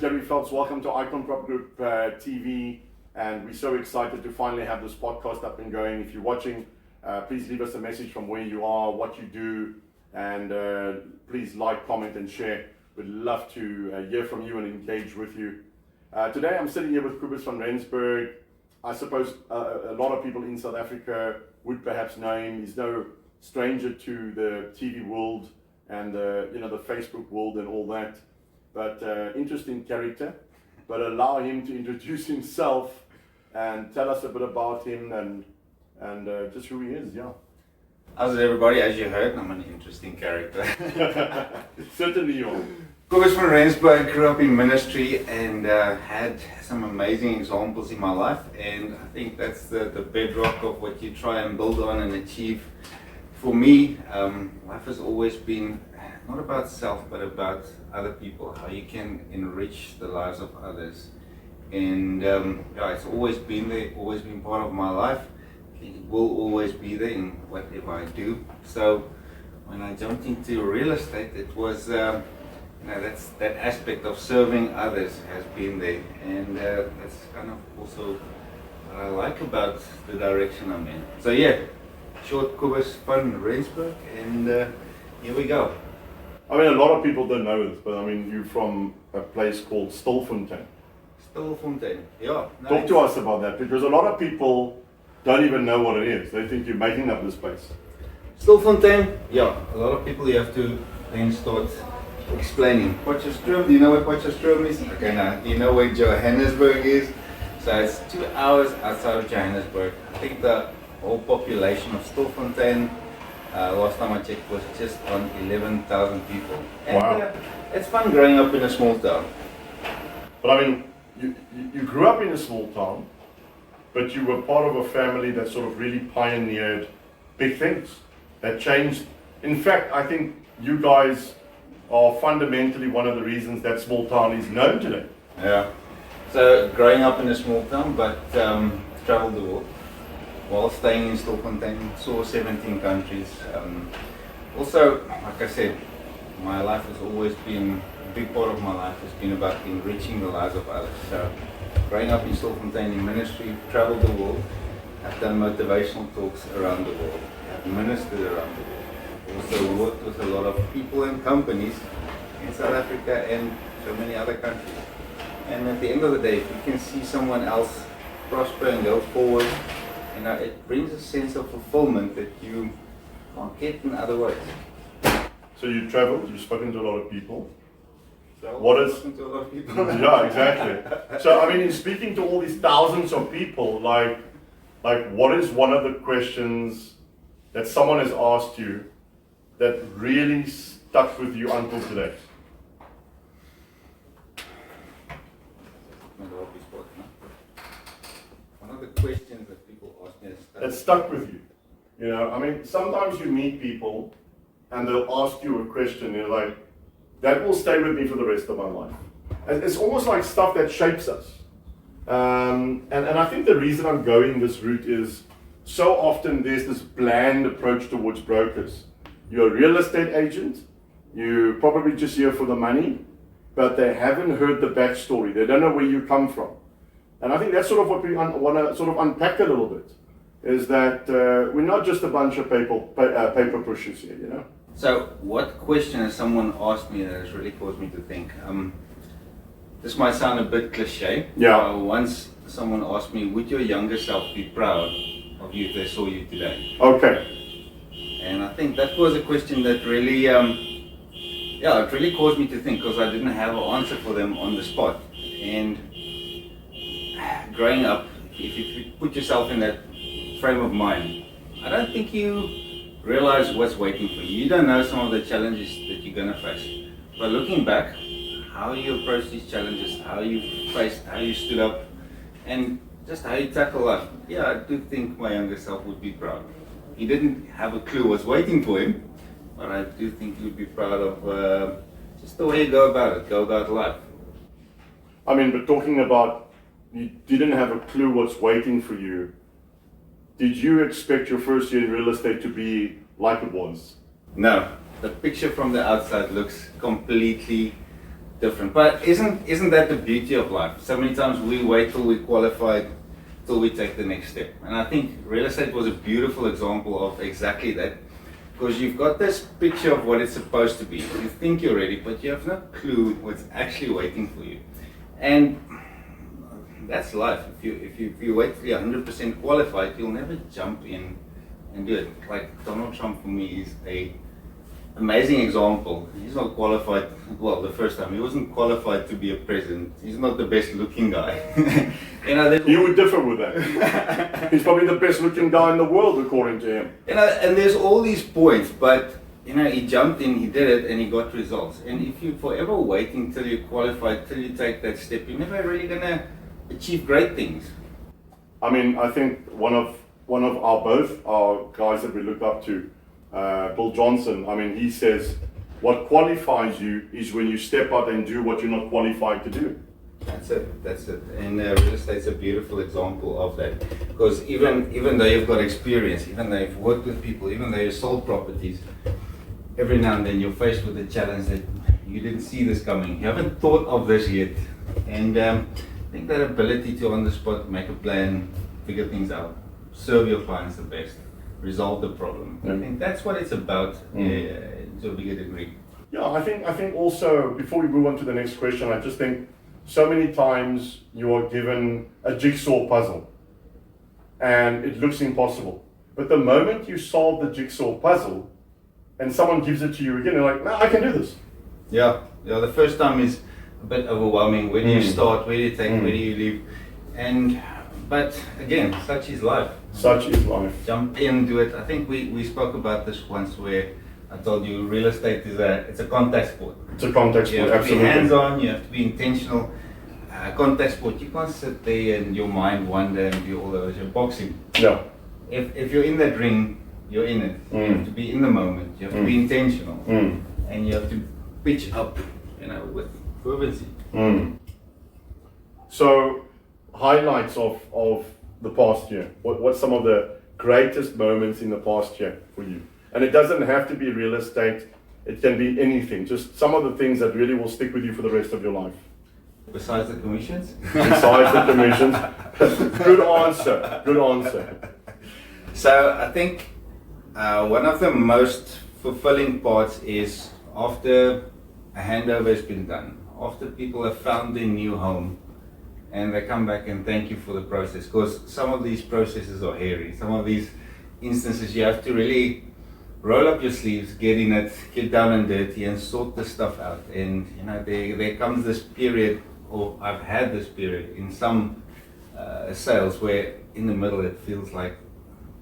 Gary Phelps. Welcome to Icon Prop Group TV, and we're so excited to finally have this podcast up and going. If you're watching, please leave us a message from where you are, what you do, and please like, comment, and share. We'd love to hear from you and engage with you. Today I'm sitting here with Kobus van Rensburg. I suppose a lot of people in South Africa would perhaps know him. He's no stranger to the TV world and the Facebook world and all that. But interesting character. But allow him to introduce himself and tell us a bit about him and just who he is. Yeah. How's it, everybody? As you heard, I'm an interesting character. Certainly you are. Kobus van Rensburg, grew up in ministry and had some amazing examples in my life, and I think that's the bedrock of what you try and build on and achieve. For me, life has always been not about self, but about other people, how you can enrich the lives of others. And it's always been there, always been part of my life. It will always be there in whatever I do. So when I jumped into real estate, it was that aspect of serving others has been there, and that's kind of also what I like about the direction I'm in. So yeah, short Kobus van Rensburg, and here we go. I mean, a lot of people don't know this, but I mean, you're from a place called Stilfontein. Stilfontein, yeah. No, Talk to us about that, because a lot of people don't even know what it is. They think you're making up this place. Stilfontein, yeah. A lot of people, you have to then start explaining. Potchefstroom, do you know what Potchefstroom is? Okay, now, do you know where Johannesburg is? So it's 2 hours outside of Johannesburg. I think the whole population of Stilfontein, last time I checked, was just on 11,000 people. And, wow. It's fun growing up in a small town. But I mean, you grew up in a small town, but you were part of a family that sort of really pioneered big things, that changed. In fact, I think you guys are fundamentally one of the reasons that small town is known today. Yeah. So growing up in a small town, but traveled the world while staying in Stilfontein, saw 17 countries. Also, like I said, my life has always been, a big part of my life has been about enriching the lives of others. So growing up in Stilfontein in ministry, traveled the world, I've done motivational talks around the world, I've ministered around the world. Also worked with a lot of people and companies in South Africa and so many other countries. And at the end of the day, if you can see someone else prosper and go forward, it brings a sense of fulfillment that you can't get in other ways. So you traveled, you've spoken to a lot of people. So Spoken to a lot of people. Yeah, exactly. So I mean, in speaking to all these thousands of people, like what is one of the questions that someone has asked you that really stuck with you until today? One of the questions that people ask me that stuck with you. You know, I mean, sometimes you meet people and they'll ask you a question, and you're like, that will stay with me for the rest of my life. And it's almost like stuff that shapes us. And I think the reason I'm going this route is so often there's this bland approach towards brokers. You're a real estate agent, you probably just here for the money, but they haven't heard the backstory. They don't know where you come from. And I think that's sort of what we want to sort of unpack a little bit, is that we're not just a bunch of paper pushers here, you know? So what question has someone asked me that has really caused me to think? This might sound a bit cliche. Yeah. Once someone asked me, would your younger self be proud of you if they saw you today? Okay. And I think that was a question that really, it really caused me to think, because I didn't have an answer for them on the spot. And growing up, if you put yourself in that frame of mind, I don't think you realize what's waiting for you. You don't know some of the challenges that you're going to face. But looking back, how you approach these challenges, how you faced, how you stood up, and just how you tackle life. Yeah, I do think my younger self would be proud. He didn't have a clue what's waiting for him, but I do think he would be proud of just the way you go about life. I mean, but talking about you didn't have a clue what's waiting for you, did you expect your first year in real estate to be like it was? No, the picture from the outside looks completely different. But isn't that the beauty of life? So many times we wait till we qualified, till we take the next step. And I think real estate was a beautiful example of exactly that. Because you've got this picture of what it's supposed to be. You think you're ready, but you have no clue what's actually waiting for you. And that's life. If you wait till you're 100% qualified, you'll never jump in and do it. Like Donald Trump for me is a amazing example. He's not qualified, well, the first time, he wasn't qualified to be a president. He's not the best looking guy. You would differ with that. He's probably the best looking guy in the world, according to him. And there's all these points, but he jumped in, he did it, and he got results. And if you're forever waiting till you're qualified, till you take that step, you're never really gonna achieve great things. I mean, I think one of both our guys that we look up to, Bill Johnson, I mean, he says, what qualifies you is when you step out and do what you're not qualified to do. That's it. And real estate's a beautiful example of that. Because even though you've got experience, even though you've worked with people, even though you've sold properties, every now and then you're faced with a challenge that you didn't see this coming. You haven't thought of this yet. And I think that ability to on the spot make a plan, figure things out, serve your clients the best, resolve the problem. I think that's what it's about to a bigger degree. Yeah, I think also, before we move on to the next question, I just think so many times you are given a jigsaw puzzle and it looks impossible. But the moment you solve the jigsaw puzzle and someone gives it to you again, you're like, no, I can do this. Yeah, the first time is a bit overwhelming. Where do you start? Where do you take? Where do you leave? But again, such is life. Such is life. Jump in, do it. I think we spoke about this once where I told you real estate it's a contact sport. It's a contact sport, you have absolutely. to be hands-on, you have to be intentional. Contact sport, you can't sit there and your mind wander and do all those. You're boxing. Yeah. If you're in that ring, you're in it. You have to be in the moment. You have to be intentional. And you have to pitch up, with fervency. So, highlights of the past year. What's some of the greatest moments in the past year for you? And it doesn't have to be real estate. It can be anything. Just some of the things that really will stick with you for the rest of your life. Besides the commissions? Besides the commissions. Good answer. So I think one of the most fulfilling parts is after a handover has been done, after people have found their new home, and they come back and thank you for the process. Because some of these processes are hairy. Some of these instances you have to really roll up your sleeves, get in it, get down and dirty, and sort the stuff out. And there comes this period, or I've had this period in some sales where in the middle it feels like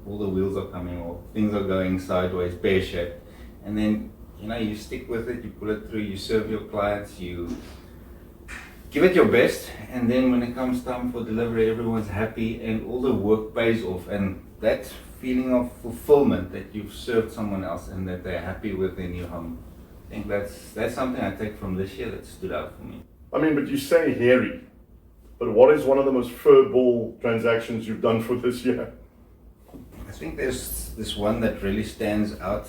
all the wheels are coming off, things are going sideways, pear-shaped, and then you stick with it, you pull it through, you serve your clients, you give it your best, and then when it comes time for delivery, everyone's happy and all the work pays off, and that feeling of fulfillment that you've served someone else and that they're happy with their new home. I think that's something I take from this year that stood out for me. I mean, but you say hairy, but what is one of the most furball transactions you've done for this year? I think there's this one that really stands out.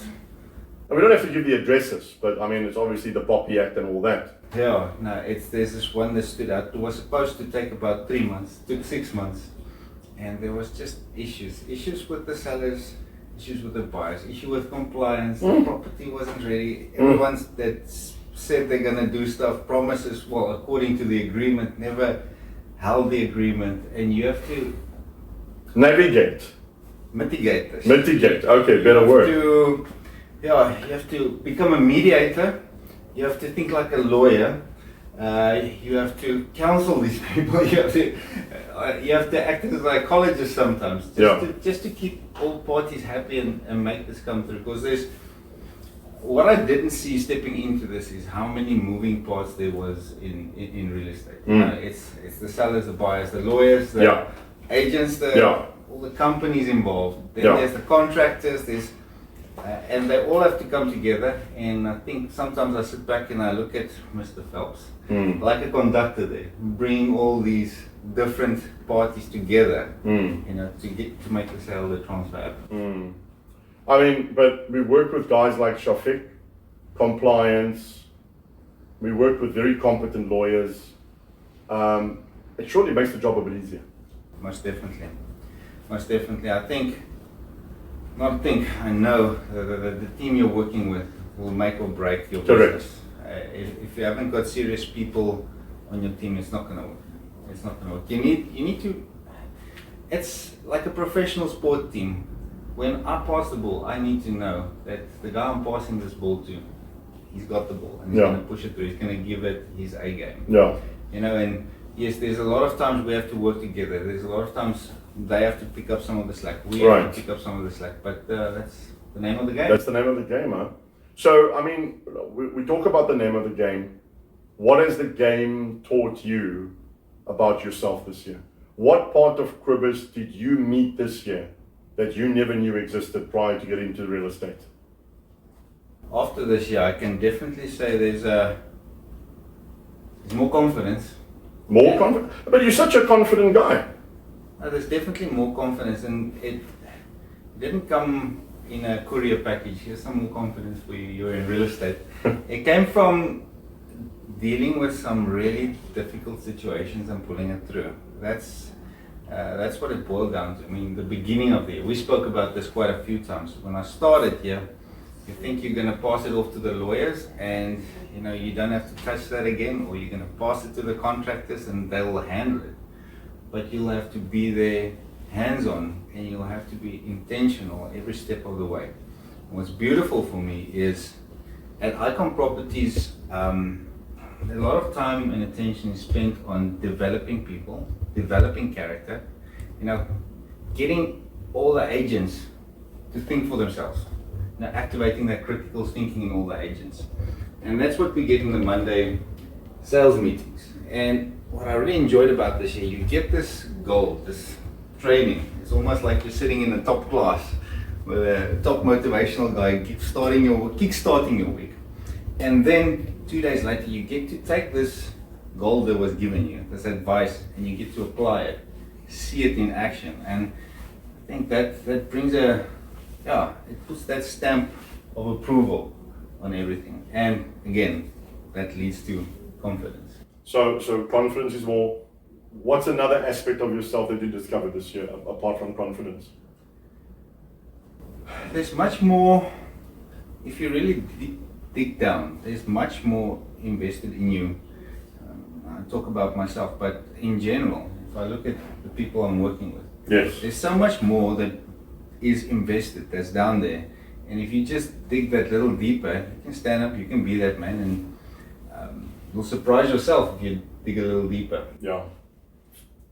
And we don't have to give the addresses, but I mean, it's obviously the Poppy Act and all that. Yeah, no, there's this one that stood out. It was supposed to take about 3 months, took 6 months. And there was just issues with the sellers, issues with the buyers, issue with compliance, the property wasn't ready. Everyone's that said they're gonna do stuff, promises, well, according to the agreement, never held the agreement, and you have to mitigate, okay, better word. You have to become a mediator, you have to think like a lawyer, you have to counsel these people, you have to act as a psychologist sometimes, just to keep all parties happy and make this come through. Because what I didn't see stepping into this is how many moving parts there was in real estate. It's the sellers, the buyers, the lawyers, the agents, all the companies involved. Then there's the contractors, and they all have to come together. And I think sometimes I sit back and I look at Mr. Phelps like a conductor there, bringing all these different parties together, to make the sale, the transfer happen. I mean, but we work with guys like Shafiq, compliance, we work with very competent lawyers. It surely makes the job a bit easier. Most definitely. Most definitely. I know the team you're working with will make or break your Correct. business. If you haven't got serious people on your team, it's not going to work. It's not going to work. You need to. It's like a professional sport team. When I pass the ball, I need to know that the guy I'm passing this ball to, he's got the ball and he's going to push it through. He's going to give it his A game. Yeah. And yes, there's a lot of times we have to work together. There's a lot of times they have to pick up some of the slack. We have to pick up some of the slack. But that's the name of the game. That's the name of the game, huh? So, I mean, we talk about the name of the game. What has the game taught you about yourself this year? What part of Kobus did you meet this year that you never knew existed prior to getting into real estate? After this year, I can definitely say there's more confidence. More confidence? But you're such a confident guy. There's definitely more confidence, and it didn't come in a courier package. Here's some more confidence for you. You're in real estate. It came from dealing with some really difficult situations and pulling it through. That's what it boiled down to. I mean, the beginning of the year, we spoke about this quite a few times. When I started here, you think you're going to pass it off to the lawyers and you don't have to touch that again, or you're going to pass it to the contractors and they will handle it. But you'll have to be there hands-on, and you'll have to be intentional every step of the way. And what's beautiful for me is at Icon Properties, a lot of time and attention is spent on developing people, developing character, getting all the agents to think for themselves, activating that critical thinking in all the agents. And that's what we get in the Monday sales meetings. And what I really enjoyed about this year, you get this goal, this training. It's almost like you're sitting in a top class with a top motivational guy kickstarting your week. And then 2 days later, you get to take this goal that was given you, this advice, and you get to apply it, see it in action. And I think that brings it puts that stamp of approval on everything. And again, that leads to confidence. So confidence is more. What's another aspect of yourself that you discovered this year apart from confidence? There's much more, if you really dig down, there's much more invested in you. I talk about myself, but in general, if I look at the people I'm working with, there's so much more that is invested, that's down there. And if you just dig that little deeper, you can stand up, you can be that man, and you'll surprise yourself if you dig a little deeper. Yeah.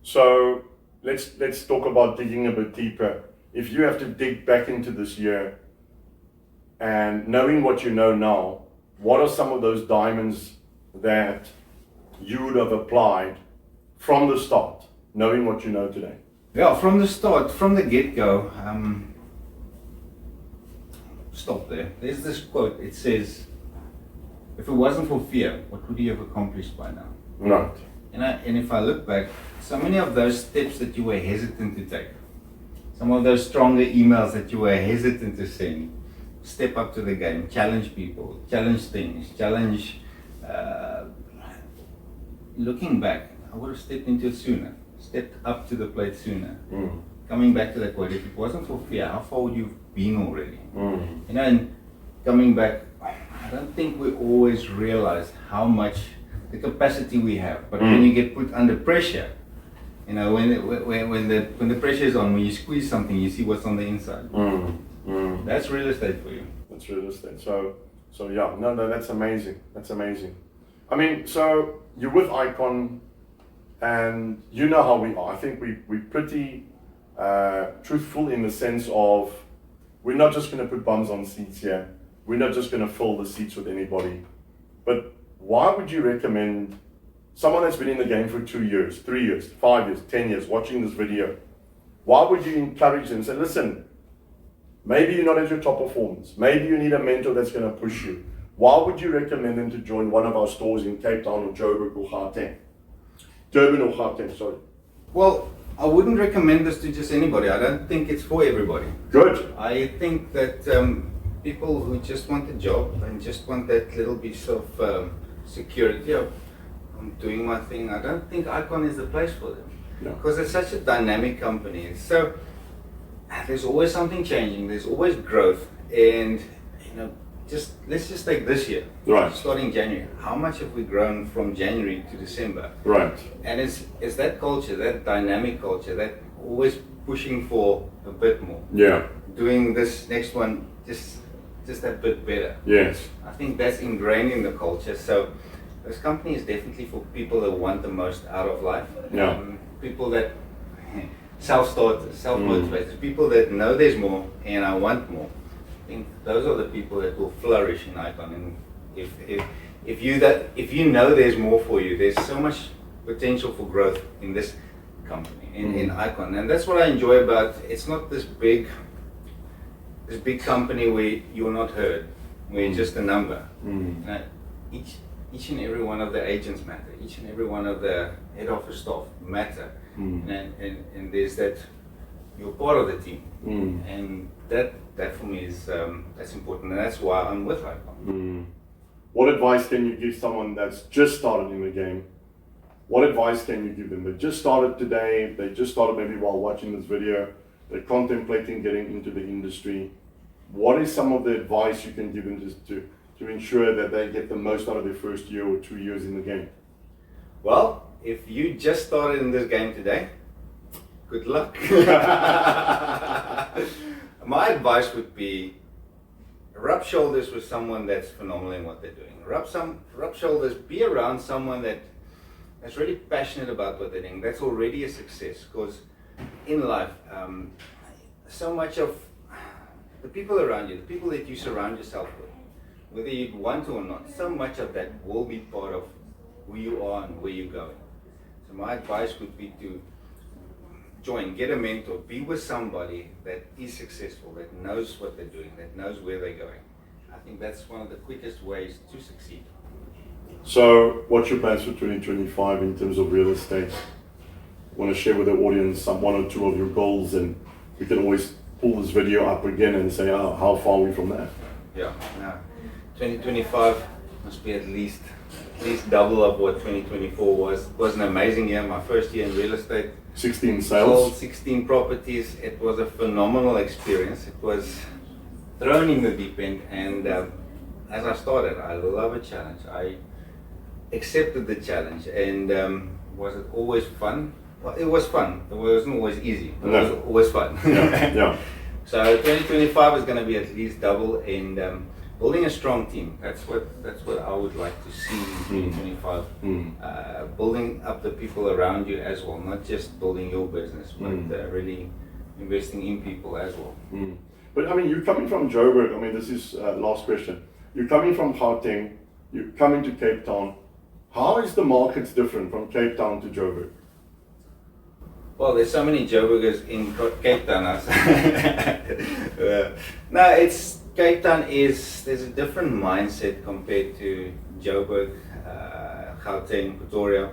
So let's talk about digging a bit deeper. If you have to dig back into this year and knowing what you know now, what are some of those diamonds that you would have applied from the start, knowing what you know today? Yeah, from the start, from the get-go, stop there. There's this quote, it says, if it wasn't for fear, what would you have accomplished by now? Right. And if I look back, so many of those steps that you were hesitant to take, some of those stronger emails that you were hesitant to send, step up to the game, challenge people, challenge things, looking back, I would have stepped into it sooner, stepped up to the plate sooner. Coming back to that quote, if it wasn't for fear, how far would you have been already? And coming back, I don't think we always realize how much the capacity we have. But when you get put under pressure, when the pressure is on, when you squeeze something, you see what's on the inside. That's real estate for you. That's real estate. So yeah, no, that's amazing. That's amazing. I mean, so you're with Icon, and you know how we are. I think we're pretty truthful in the sense of we're not just going to put bums on seats here. We're not just going to fill the seats with anybody. But why would you recommend someone that's been in the game for 2 years, 3 years, 5 years, 10 years, watching this video? Why would you encourage them and say, listen, maybe you're not at your top performance. Maybe you need a mentor that's going to push you. Why would you recommend them to join one of our stores in Cape Town or Joburg or Gauteng? Durban or Gauteng, sorry. Well, I wouldn't recommend this to just anybody. I don't think it's for everybody. Good. I think that people who just want a job and just want that little piece of security. I'm doing my thing. I don't think Icon is the place for them. Yeah. Because it's such a dynamic company. So there's always something changing. There's always growth. And let's just take this year. Right. Starting January. How much have we grown from January to December? Right. And it's that culture, that dynamic culture, that always pushing for a bit more. Yeah. Doing this next one just that bit better. Yes. I think that's ingrained in the culture. So this company is definitely for people that want the most out of life. Yeah. People that self-starters, self-motivators, people that know there's more and I want more. I think those are the people that will flourish in Icon. And if you know there's more for you, there's so much potential for growth in this company, in Icon. And that's what I enjoy about it's not this big company where you're not heard, where you're just a number. Each and every one of the agents matter. Each and every one of the head office staff matter. And there's that you're part of the team. And that for me is that's important, and that's why I'm with Icon. What advice can you give someone that's just started in the game? What advice can you give them? They just started today, they just started maybe while watching this video, they're contemplating getting into the industry. What is some of the advice you can give them to ensure that they get the most out of their first year or 2 years in the game? Well, if you just started in this game today, good luck. My advice would be rub shoulders with someone that's phenomenal in what they're doing. Rub shoulders, be around someone that's really passionate about what they're doing. That's already a success, because in life, so much of the people around you, the people that you surround yourself with, whether you want to or not, so much of that will be part of who you are and where you're going. So my advice would be to join, get a mentor, be with somebody that is successful, that knows what they're doing, that knows where they're going. I think that's one of the quickest ways to succeed. So what's your plans for 2025 in terms of real estate? Want to share with the audience some one or two of your goals, and we can always pull this video up again and say, oh, how far are we from that? Yeah, no. 2025 must be at least double of what 2024 was. It was an amazing year, my first year in real estate. 16 sales. Sold 16 properties. It was a phenomenal experience. It was thrown in the deep end, and as I started, I love a challenge. I accepted the challenge, and was it always fun? Well, it was fun. It wasn't always easy, but it was always fun. Yeah. So 2025 is going to be at least double, and building a strong team. That's what I would like to see in 2025. Building up the people around you as well, not just building your business, but really investing in people as well. But I mean, you're coming from Joburg. I mean, this is last question. You're coming from Gauteng. You're coming to Cape Town. How is the markets different from Cape Town to Joburg? Well, there's so many Joburgers in Cape Town. No, it's Cape Town there's a different mindset compared to Joburg, Gauteng, Pretoria.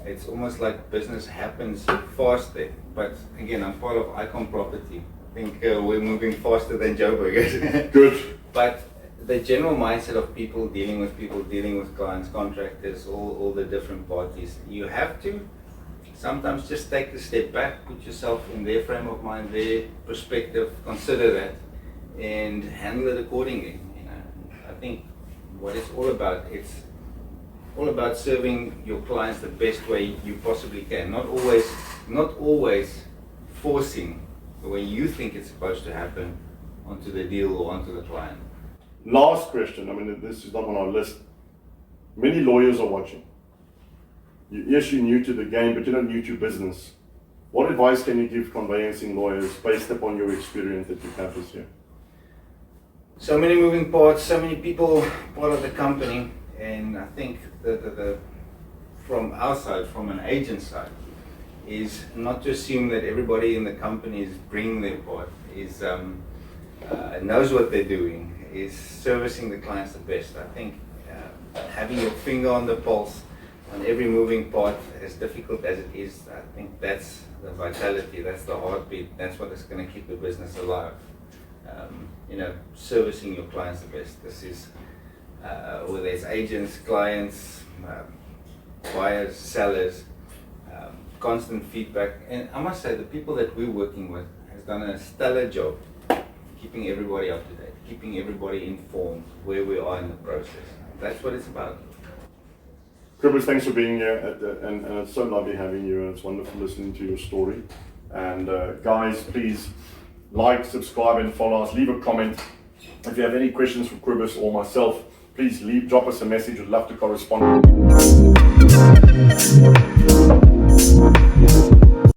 It's almost like business happens fast there. But again, I'm part of Icon Property. I think we're moving faster than Joburg is. Good. But the general mindset of people, dealing with clients, contractors, all the different parties, you have to sometimes just take a step back, put yourself in their frame of mind, their perspective, consider that, and handle it accordingly. I think what it's all about serving your clients the best way you possibly can. Not always forcing the way you think it's supposed to happen onto the deal or onto the client. Last question. I mean, this is not on our list. Many lawyers are watching. Yes, you're new to the game, but you're not new to business. What advice can you give conveyancing lawyers based upon your experience that you've had this year? So many moving parts, so many people part of the company, and I think the from our side, from an agent side, is not to assume that everybody in the company is bringing their part, is knows what they're doing, is servicing the clients the best. I think having your finger on the pulse on every moving part, as difficult as it is, I think that's the vitality, that's the heartbeat, that's what is going to keep the business alive. Servicing your clients the best. This is whether it's agents, clients, buyers, sellers, constant feedback. And I must say, the people that we're working with has done a stellar job keeping everybody up to date, keeping everybody informed where we are in the process. That's what it's about. Kobus, thanks for being here, and it's so lovely having you, and it's wonderful listening to your story. And guys, please like, subscribe, and follow us. Leave a comment. If you have any questions for Kobus or myself, please drop us a message. We'd love to correspond.